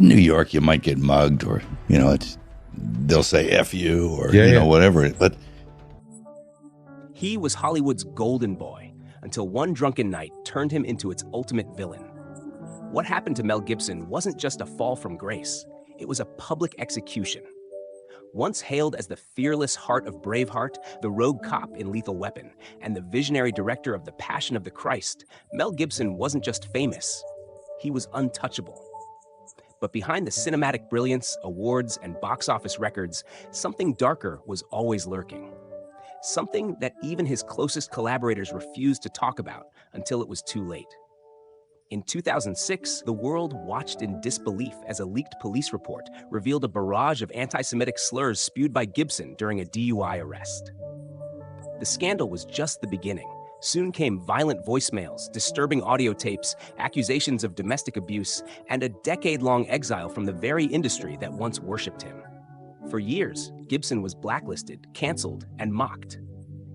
in New York, you might get mugged, or they'll say "F you" or whatever. But he was Hollywood's golden boy until one drunken night turned him into its ultimate villain. What happened to Mel Gibson wasn't just a fall from grace; it was a public execution. Once hailed as the fearless heart of Braveheart, the rogue cop in Lethal Weapon, and the visionary director of The Passion of the Christ, Mel Gibson wasn't just famous, he was untouchable. But behind the cinematic brilliance, awards, and box office records, something darker was always lurking. Something that even his closest collaborators refused to talk about until it was too late. In 2006, the world watched in disbelief as a leaked police report revealed a barrage of anti-Semitic slurs spewed by Gibson during a DUI arrest. The scandal was just the beginning. Soon came violent voicemails, disturbing audio tapes, accusations of domestic abuse, and a decade-long exile from the very industry that once worshipped him. For years, Gibson was blacklisted, canceled, and mocked.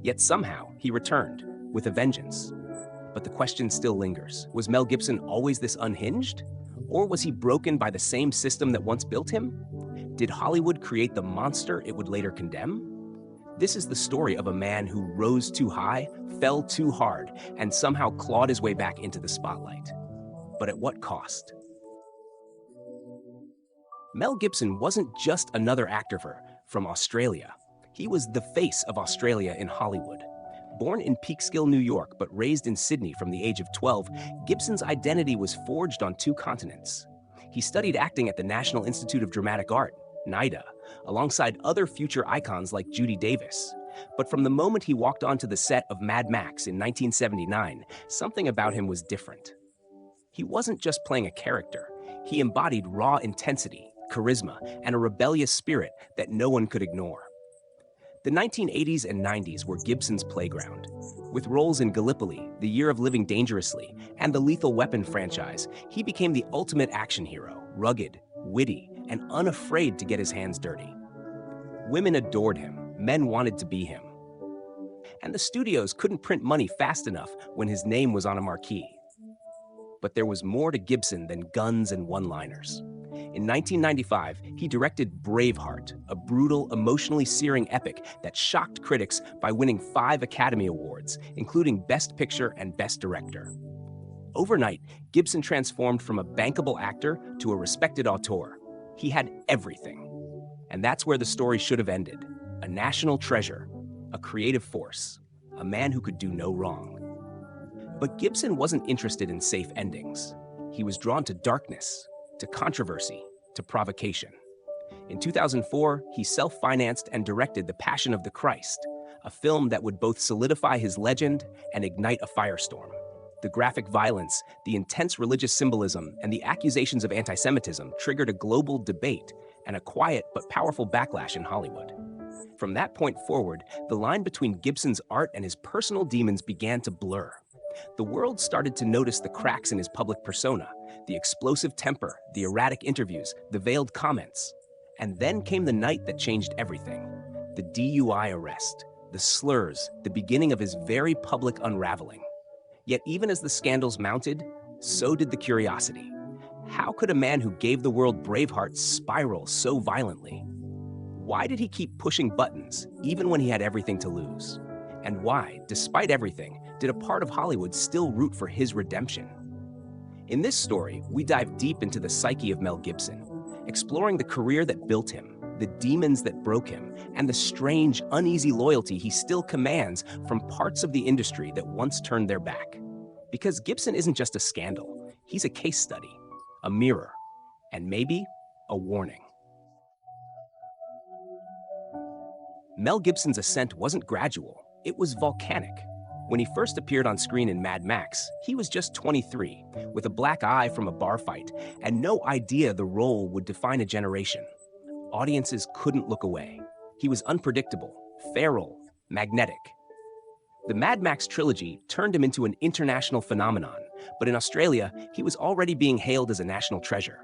Yet somehow, he returned, with a vengeance. But the question still lingers. Was Mel Gibson always this unhinged? Or was he broken by the same system that once built him? Did Hollywood create the monster it would later condemn? This is the story of a man who rose too high, fell too hard, and somehow clawed his way back into the spotlight. But at what cost? Mel Gibson wasn't just another actor from Australia. He was the face of Australia in Hollywood. Born in Peekskill, New York, but raised in Sydney from the age of 12, Gibson's identity was forged on 2 continents. He studied acting at the National Institute of Dramatic Art, NIDA, alongside other future icons like Judy Davis. But from the moment he walked onto the set of Mad Max in 1979, something about him was different. He wasn't just playing a character. He embodied raw intensity, charisma, and a rebellious spirit that no one could ignore. The 1980s and 90s were Gibson's playground. With roles in Gallipoli, The Year of Living Dangerously, and the Lethal Weapon franchise, he became the ultimate action hero, rugged, witty, and unafraid to get his hands dirty. Women adored him, men wanted to be him. And the studios couldn't print money fast enough when his name was on a marquee. But there was more to Gibson than guns and one-liners. In 1995, he directed Braveheart, a brutal, emotionally searing epic that shocked critics by winning 5 Academy Awards, including Best Picture and Best Director. Overnight, Gibson transformed from a bankable actor to a respected auteur. He had everything. And that's where the story should have ended. A national treasure, a creative force, a man who could do no wrong. But Gibson wasn't interested in safe endings. He was drawn to darkness, to controversy, to provocation. In 2004, he self-financed and directed The Passion of the Christ, a film that would both solidify his legend and ignite a firestorm. The graphic violence, the intense religious symbolism, and the accusations of anti-Semitism triggered a global debate and a quiet but powerful backlash in Hollywood. From that point forward, the line between Gibson's art and his personal demons began to blur. The world started to notice the cracks in his public persona, the explosive temper, the erratic interviews, the veiled comments. And then came the night that changed everything. The DUI arrest, the slurs, the beginning of his very public unraveling. Yet even as the scandals mounted, so did the curiosity. How could a man who gave the world Braveheart spiral so violently? Why did he keep pushing buttons, even when he had everything to lose? And why, despite everything, did a part of Hollywood still root for his redemption? In this story, we dive deep into the psyche of Mel Gibson, exploring the career that built him, the demons that broke him, and the strange, uneasy loyalty he still commands from parts of the industry that once turned their back. Because Gibson isn't just a scandal, he's a case study, a mirror, and maybe a warning. Mel Gibson's ascent wasn't gradual, it was volcanic. When he first appeared on screen in Mad Max, he was just 23, with a black eye from a bar fight, and no idea the role would define a generation. Audiences couldn't look away. He was unpredictable, feral, magnetic. The Mad Max trilogy turned him into an international phenomenon, but in Australia, he was already being hailed as a national treasure.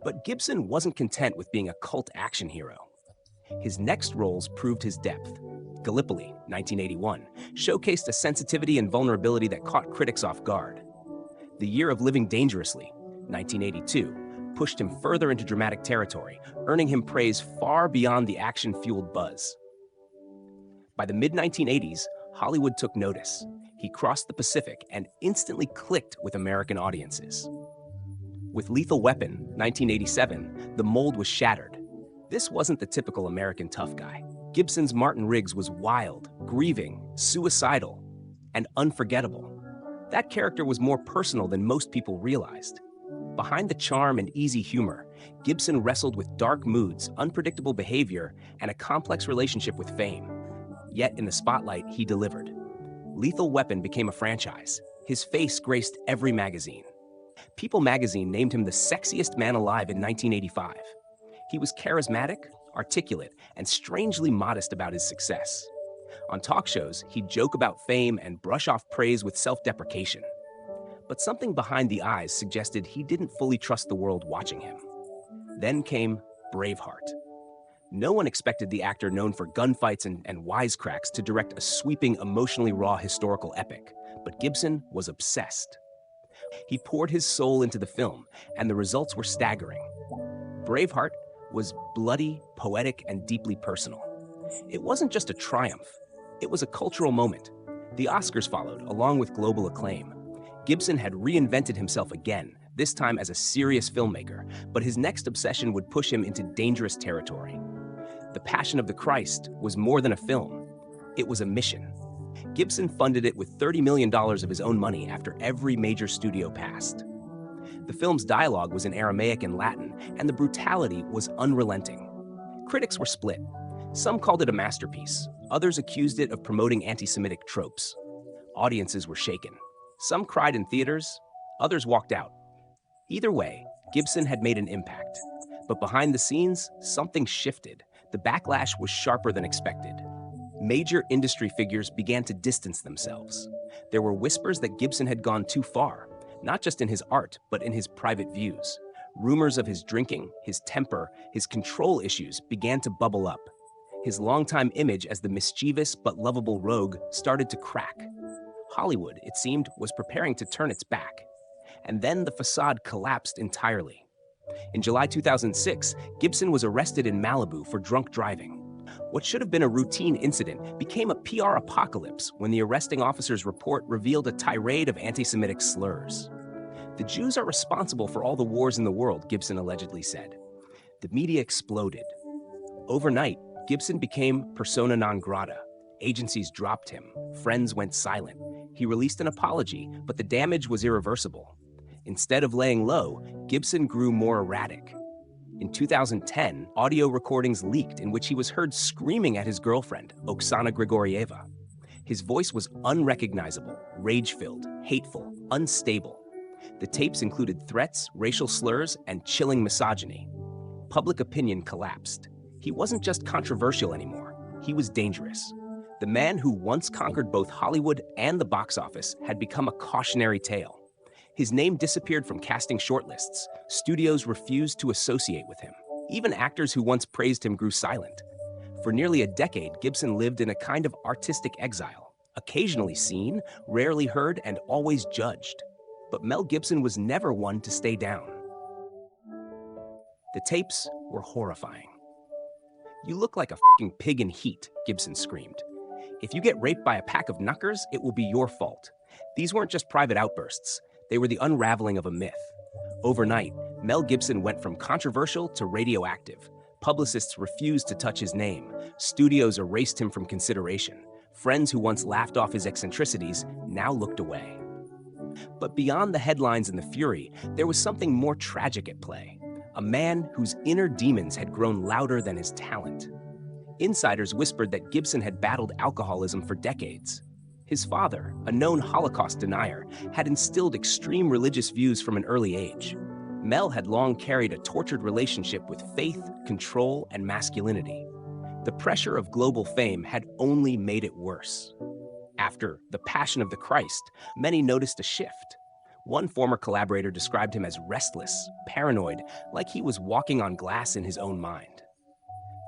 But Gibson wasn't content with being a cult action hero. His next roles proved his depth. Gallipoli, 1981, showcased a sensitivity and vulnerability that caught critics off guard. The Year of Living Dangerously, 1982, pushed him further into dramatic territory, earning him praise far beyond the action-fueled buzz. By the mid-1980s, Hollywood took notice. He crossed the Pacific and instantly clicked with American audiences. With Lethal Weapon, 1987, the mold was shattered. This wasn't the typical American tough guy. Gibson's Martin Riggs was wild, grieving, suicidal, and unforgettable. That character was more personal than most people realized. Behind the charm and easy humor, Gibson wrestled with dark moods, unpredictable behavior, and a complex relationship with fame. Yet in the spotlight, he delivered. Lethal Weapon became a franchise. His face graced every magazine. People magazine named him the sexiest man alive in 1985. He was charismatic, articulate, and strangely modest about his success. On talk shows, he'd joke about fame and brush off praise with self-deprecation. But something behind the eyes suggested he didn't fully trust the world watching him. Then came Braveheart. No one expected the actor known for gunfights and wisecracks to direct a sweeping, emotionally raw historical epic, but Gibson was obsessed. He poured his soul into the film, and the results were staggering. Braveheart was bloody, poetic, and deeply personal. It wasn't just a triumph, it was a cultural moment. The Oscars followed, along with global acclaim. Gibson had reinvented himself again, this time as a serious filmmaker, but his next obsession would push him into dangerous territory. The Passion of the Christ was more than a film, it was a mission. Gibson funded it with $30 million of his own money after every major studio passed. The film's dialogue was in Aramaic and Latin, and the brutality was unrelenting. Critics were split. Some called it a masterpiece, others accused it of promoting antisemitic tropes. Audiences were shaken. Some cried in theaters, others walked out. Either way, Gibson had made an impact. But behind the scenes, something shifted. The backlash was sharper than expected. Major industry figures began to distance themselves. There were whispers that Gibson had gone too far, not just in his art, but in his private views. Rumors of his drinking, his temper, his control issues began to bubble up. His longtime image as the mischievous but lovable rogue started to crack. Hollywood, it seemed, was preparing to turn its back. And then the facade collapsed entirely. In July 2006, Gibson was arrested in Malibu for drunk driving. What should have been a routine incident became a PR apocalypse when the arresting officer's report revealed a tirade of anti-Semitic slurs. The Jews are responsible for all the wars in the world, Gibson allegedly said. The media exploded. Overnight, Gibson became persona non grata. Agencies dropped him. Friends went silent. He released an apology, but the damage was irreversible. Instead of laying low, Gibson grew more erratic. In 2010, audio recordings leaked in which he was heard screaming at his girlfriend, Oksana Grigorieva. His voice was unrecognizable, rage-filled, hateful, unstable. The tapes included threats, racial slurs, and chilling misogyny. Public opinion collapsed. He wasn't just controversial anymore, he was dangerous. The man who once conquered both Hollywood and the box office had become a cautionary tale. His name disappeared from casting shortlists. Studios refused to associate with him. Even actors who once praised him grew silent. For nearly a decade, Gibson lived in a kind of artistic exile, occasionally seen, rarely heard, and always judged. But Mel Gibson was never one to stay down. The tapes were horrifying. "You look like a f***ing pig in heat," Gibson screamed. "If you get raped by a pack of knuckers, it will be your fault." These weren't just private outbursts. They were the unraveling of a myth. Overnight, Mel Gibson went from controversial to radioactive. Publicists refused to touch his name. Studios erased him from consideration. Friends who once laughed off his eccentricities now looked away. But beyond the headlines and the fury, there was something more tragic at play. A man whose inner demons had grown louder than his talent. Insiders whispered that Gibson had battled alcoholism for decades. His father, a known Holocaust denier, had instilled extreme religious views from an early age. Mel had long carried a tortured relationship with faith, control, and masculinity. The pressure of global fame had only made it worse. After The Passion of the Christ, many noticed a shift. One former collaborator described him as restless, paranoid, like he was walking on glass in his own mind.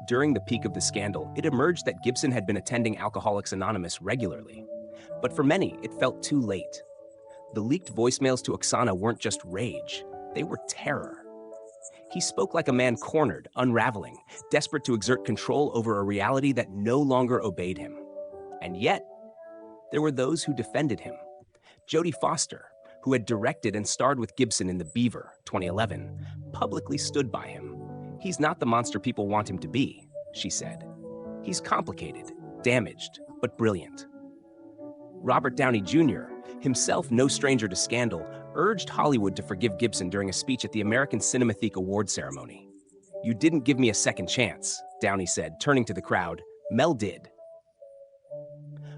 During the peak of the scandal, it emerged that Gibson had been attending Alcoholics Anonymous regularly. But for many, it felt too late. The leaked voicemails to Oksana weren't just rage, they were terror. He spoke like a man cornered, unraveling, desperate to exert control over a reality that no longer obeyed him. And yet, there were those who defended him. Jodie Foster, who had directed and starred with Gibson in The Beaver, 2011, publicly stood by him. "He's not the monster people want him to be," she said. "He's complicated, damaged, but brilliant." Robert Downey Jr., himself no stranger to scandal, urged Hollywood to forgive Gibson during a speech at the American Cinematheque Award ceremony. "You didn't give me a second chance," Downey said, turning to the crowd. "Mel did."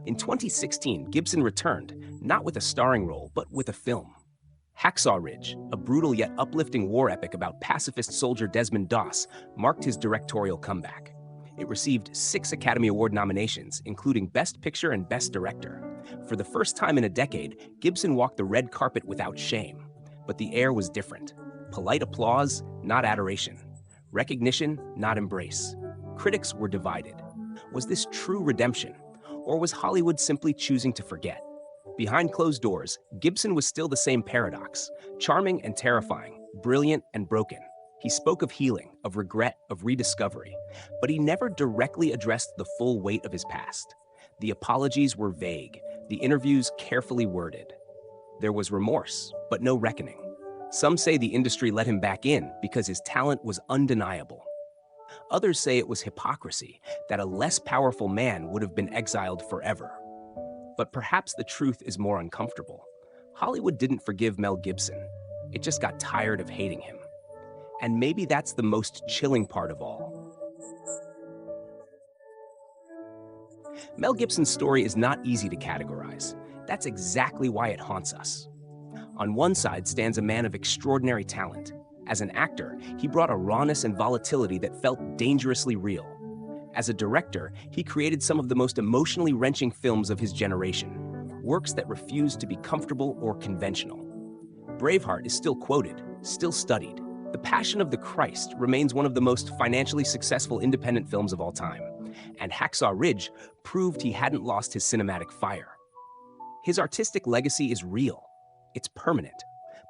In 2016, Gibson returned, not with a starring role, but with a film. Hacksaw Ridge, a brutal yet uplifting war epic about pacifist soldier Desmond Doss, marked his directorial comeback. It received 6 Academy Award nominations, including Best Picture and Best Director. For the first time in a decade, Gibson walked the red carpet without shame. But the air was different. Polite applause, not adoration. Recognition, not embrace. Critics were divided. Was this true redemption? Or was Hollywood simply choosing to forget? Behind closed doors, Gibson was still the same paradox, charming and terrifying, brilliant and broken. He spoke of healing, of regret, of rediscovery, but he never directly addressed the full weight of his past. The apologies were vague, the interviews carefully worded. There was remorse, but no reckoning. Some say the industry let him back in because his talent was undeniable. Others say it was hypocrisy, that a less powerful man would have been exiled forever. But perhaps the truth is more uncomfortable. Hollywood didn't forgive Mel Gibson. It just got tired of hating him. And maybe that's the most chilling part of all. Mel Gibson's story is not easy to categorize. That's exactly why it haunts us. On one side stands a man of extraordinary talent. As an actor, he brought a rawness and volatility that felt dangerously real. As a director, he created some of the most emotionally wrenching films of his generation, works that refused to be comfortable or conventional. Braveheart is still quoted, still studied. The Passion of the Christ remains one of the most financially successful independent films of all time, and Hacksaw Ridge proved he hadn't lost his cinematic fire. His artistic legacy is real. It's permanent.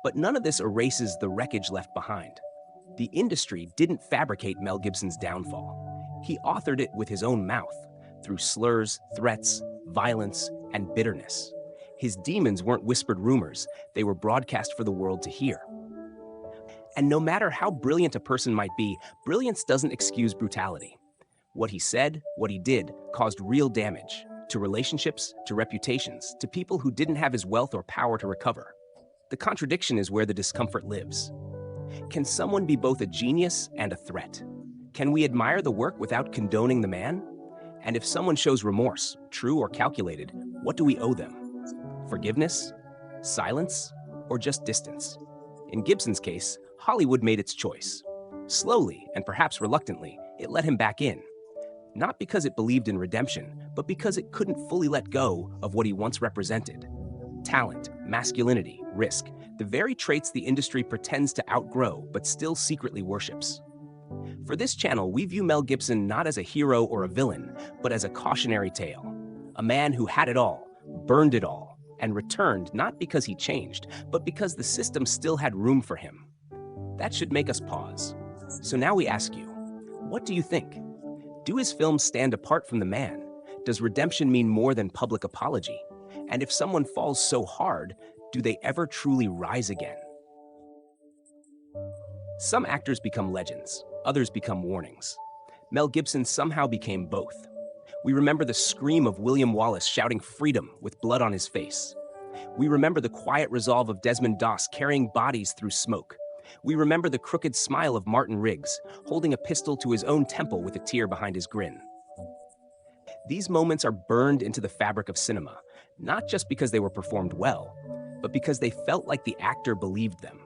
But none of this erases the wreckage left behind. The industry didn't fabricate Mel Gibson's downfall. He authored it with his own mouth, through slurs, threats, violence, and bitterness. His demons weren't whispered rumors, they were broadcast for the world to hear. And no matter how brilliant a person might be, brilliance doesn't excuse brutality. What he said, what he did, caused real damage, to relationships, to reputations, to people who didn't have his wealth or power to recover. The contradiction is where the discomfort lives. Can someone be both a genius and a threat? Can we admire the work without condoning the man? And if someone shows remorse, true or calculated, what do we owe them? Forgiveness? Silence? Or just distance? In Gibson's case, Hollywood made its choice. Slowly, and perhaps reluctantly, it let him back in. Not because it believed in redemption, but because it couldn't fully let go of what he once represented. Talent, masculinity, risk, the very traits the industry pretends to outgrow but still secretly worships. For this channel, we view Mel Gibson not as a hero or a villain, but as a cautionary tale. A man who had it all, burned it all, and returned not because he changed, but because the system still had room for him. That should make us pause. So now we ask you, what do you think? Do his films stand apart from the man? Does redemption mean more than public apology? And if someone falls so hard, do they ever truly rise again? Some actors become legends, others become warnings. Mel Gibson somehow became both. We remember the scream of William Wallace shouting freedom with blood on his face. We remember the quiet resolve of Desmond Doss carrying bodies through smoke. We remember the crooked smile of Martin Riggs, holding a pistol to his own temple with a tear behind his grin. These moments are burned into the fabric of cinema, not just because they were performed well, but because they felt like the actor believed them.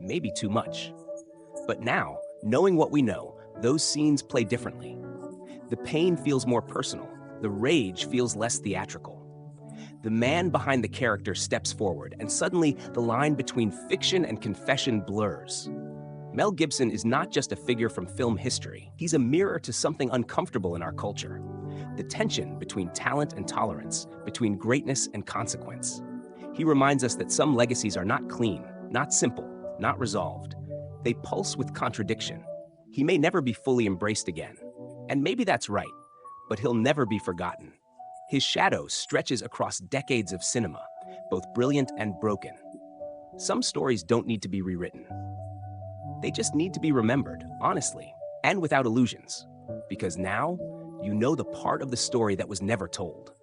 Maybe too much. But now, knowing what we know, those scenes play differently. The pain feels more personal. The rage feels less theatrical. The man behind the character steps forward, and suddenly the line between fiction and confession blurs. Mel Gibson is not just a figure from film history. He's a mirror to something uncomfortable in our culture. The tension between talent and tolerance, between greatness and consequence. He reminds us that some legacies are not clean, not simple, not resolved. They pulse with contradiction. He may never be fully embraced again. And maybe that's right, but he'll never be forgotten. His shadow stretches across decades of cinema, both brilliant and broken. Some stories don't need to be rewritten. They just need to be remembered, honestly, and without illusions. Because now, you know the part of the story that was never told.